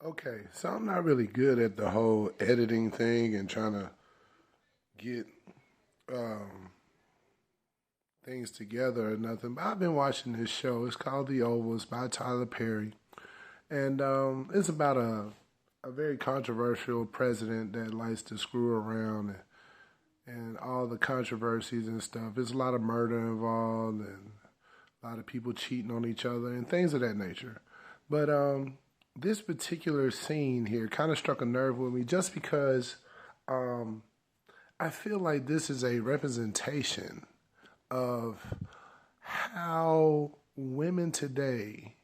Okay, so I'm not really good at the whole editing thing and trying to get um, things together or nothing. But I've been watching this show. It's called The Oval. It's by Tyler Perry, and it's about a very controversial president that likes to screw around and all the controversies and stuff. There's a lot of murder involved and a lot of people cheating on each other and things of that nature. But this particular scene here kind of struck a nerve with me just because um, I feel like this is a representation of how women today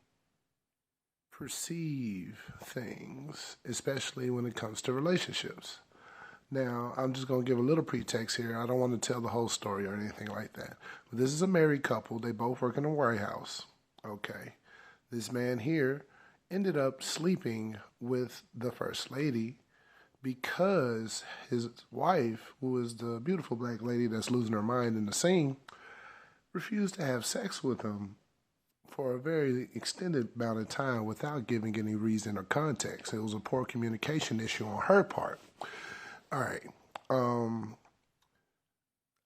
perceive things, especially when it comes to relationships. Now, I'm just going to give a little pretext here. I don't want to tell the whole story or anything like that. But this is a married couple. They both work in a warehouse. Okay. This man here ended up sleeping with the first lady because his wife, who is the beautiful black lady that's losing her mind in the scene, refused to have sex with him for a very extended amount of time without giving any reason or context. It was a poor communication issue on her part. All right. Um,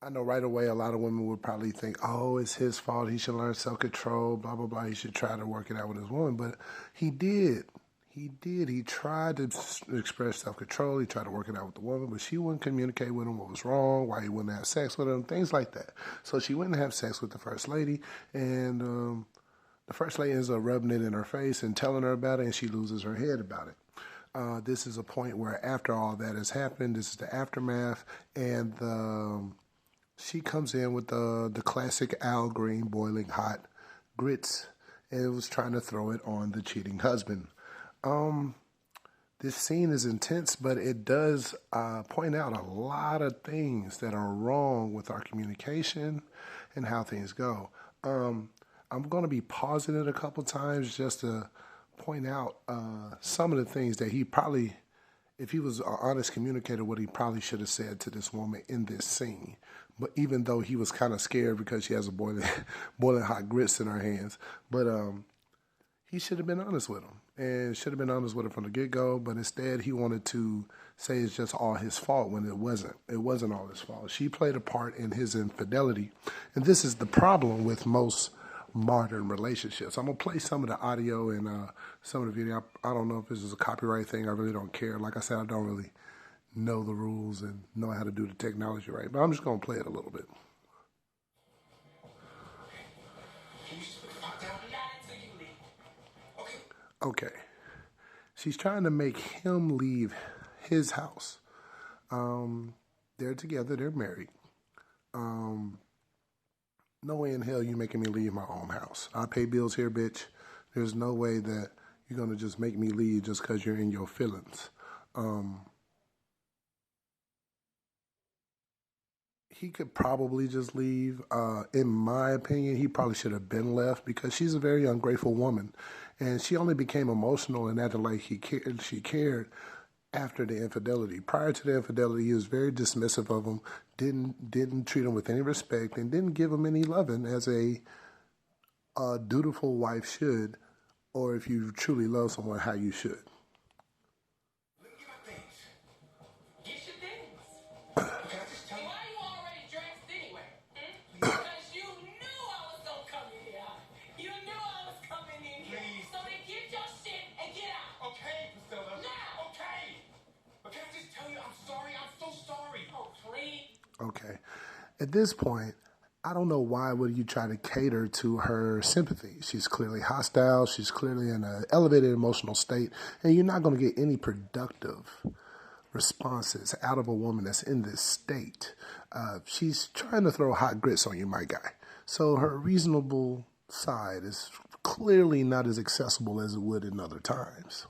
I know right away a lot of women would probably think, oh, it's his fault. He should learn self control, blah, blah, blah. He should try to work it out with his woman. But he did. He did. He tried to express self control. He tried to work it out with the woman, but she wouldn't communicate with him what was wrong, why he wouldn't have sex with him, things like that. So she wouldn't have sex with the first lady. And the first lady ends up rubbing it in her face and telling her about it, and she loses her head about it. This is a point where after all that has happened, this is the aftermath, and she comes in with the classic Al Green boiling hot grits and was trying to throw it on the cheating husband. Um, this scene is intense, but it does point out a lot of things that are wrong with our communication and how things go. I'm going to be pausing it a couple times just to point out some of the things that he probably, if he was an honest communicator, what he probably should have said to this woman in this scene. But even though he was kind of scared because she has a boiling, boiling hot grits in her hands, but he should have been honest with him and should have been honest with her from the get go. But instead, he wanted to say it's just all his fault when it wasn't. It wasn't all his fault. She played a part in his infidelity, and this is the problem with most modern relationships. I'm gonna play some of the audio and some of the video. I don't know if this is a copyright thing. I really don't care. Like I said, I don't really know the rules and know how to do the technology right. But I'm just gonna play it a little bit. Okay. She's trying to make him leave his house. Um, they're together. They're married. Um, no way in hell you making me leave my own house. I pay bills here, bitch. There's no way that you're gonna just make me leave just because you're in your feelings. Um, he could probably just leave. In my opinion, he probably should have been left because she's a very ungrateful woman, and she only became emotional and acted like he cared. She cared after the infidelity. Prior to the infidelity, he was very dismissive of him. Didn't treat him with any respect, and didn't give him any loving as a dutiful wife should, or if you truly love someone, how you should. Okay. At this point, I don't know why would you try to cater to her sympathy. She's clearly hostile. She's clearly in an elevated emotional state, and you're not going to get any productive responses out of a woman that's in this state. She's trying to throw hot grits on you, my guy. So her reasonable side is clearly not as accessible as it would in other times.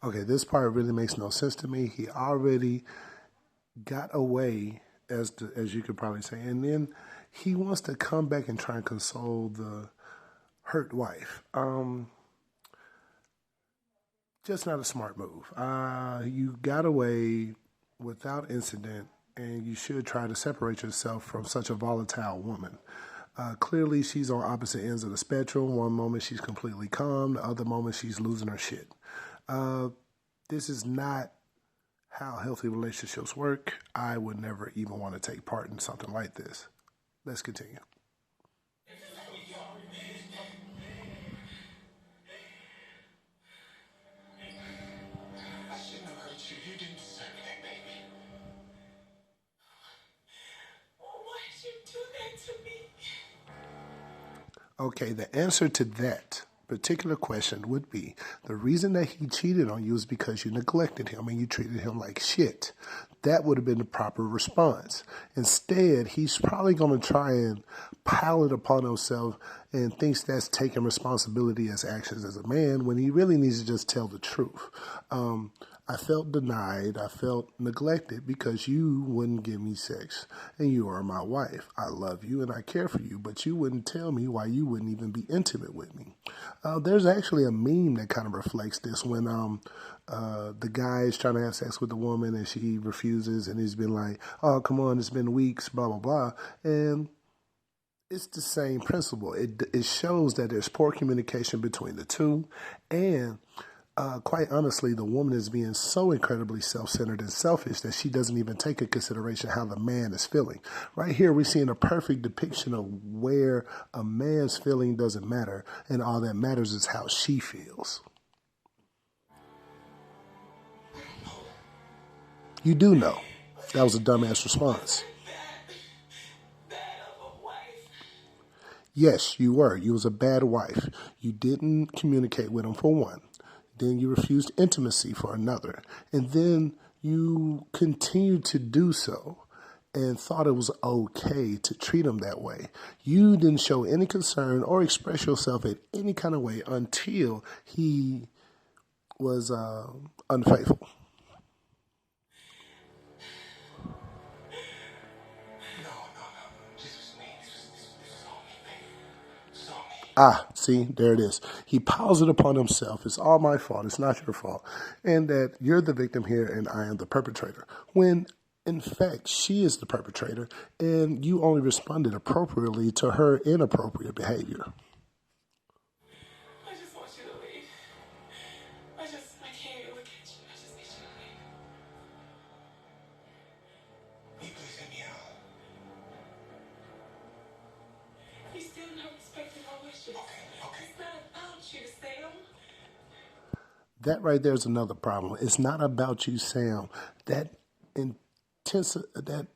Okay, this part really makes no sense to me. He already got away, as you could probably say, and then he wants to come back and try and console the hurt wife. Just not a smart move. You got away without incident, and you should try to separate yourself from such a volatile woman. Clearly, she's on opposite ends of the spectrum. One moment she's completely calm, the other moment she's losing her shit. Uh, this is not how healthy relationships work. I would never even want to take part in something like this. Let's continue. I shouldn't have hurt you. You didn't deserve that, baby. Why did you do that to me? Okay, the answer to that particular question would be the reason that he cheated on you is because you neglected him and you treated him like shit. That would have been the proper response. Instead, he's probably going to try and pile it upon himself and thinks that's taking responsibility as actions as a man when he really needs to just tell the truth. I felt denied. I felt neglected because you wouldn't give me sex and you are my wife. I love you and I care for you, but you wouldn't tell me why you wouldn't even be intimate with me. There's actually a meme that kind of reflects this when the guy is trying to have sex with the woman and she refuses and he's been like, oh, come on, it's been weeks, blah, blah, blah. And it's the same principle. It shows that there's poor communication between the two, and quite honestly, the woman is being so incredibly self-centered and selfish that she doesn't even take into consideration how the man is feeling. Right here, we're seeing a perfect depiction of where a man's feeling doesn't matter, and all that matters is how she feels. You do know. That was a dumbass response. Yes, you were. You was a bad wife. You didn't communicate with him for one. Then you refused intimacy for another. And then you continued to do so and thought it was okay to treat him that way. You didn't show any concern or express yourself in any kind of way until he was unfaithful. Ah, see, there it is. He piles it upon himself. It's all my fault. It's not your fault. And that you're the victim here and I am the perpetrator. When, in fact, she is the perpetrator and you only responded appropriately to her inappropriate behavior. I just want you to leave. I can't even look at you. I just need you to leave. Will you please let me out? You're still not respecting my wishes. Okay. It's not about you, Sam. That right there is another problem. It's not about you, Sam. That intense that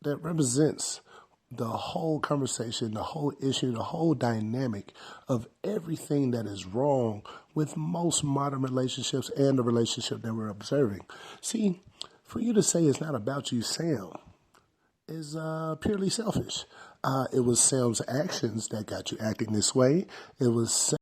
represents the whole conversation, the whole issue, the whole dynamic of everything that is wrong with most modern relationships and the relationship that we're observing. See, for you to say it's not about you, Sam, is purely selfish. It was Sam's actions that got you acting this way. It was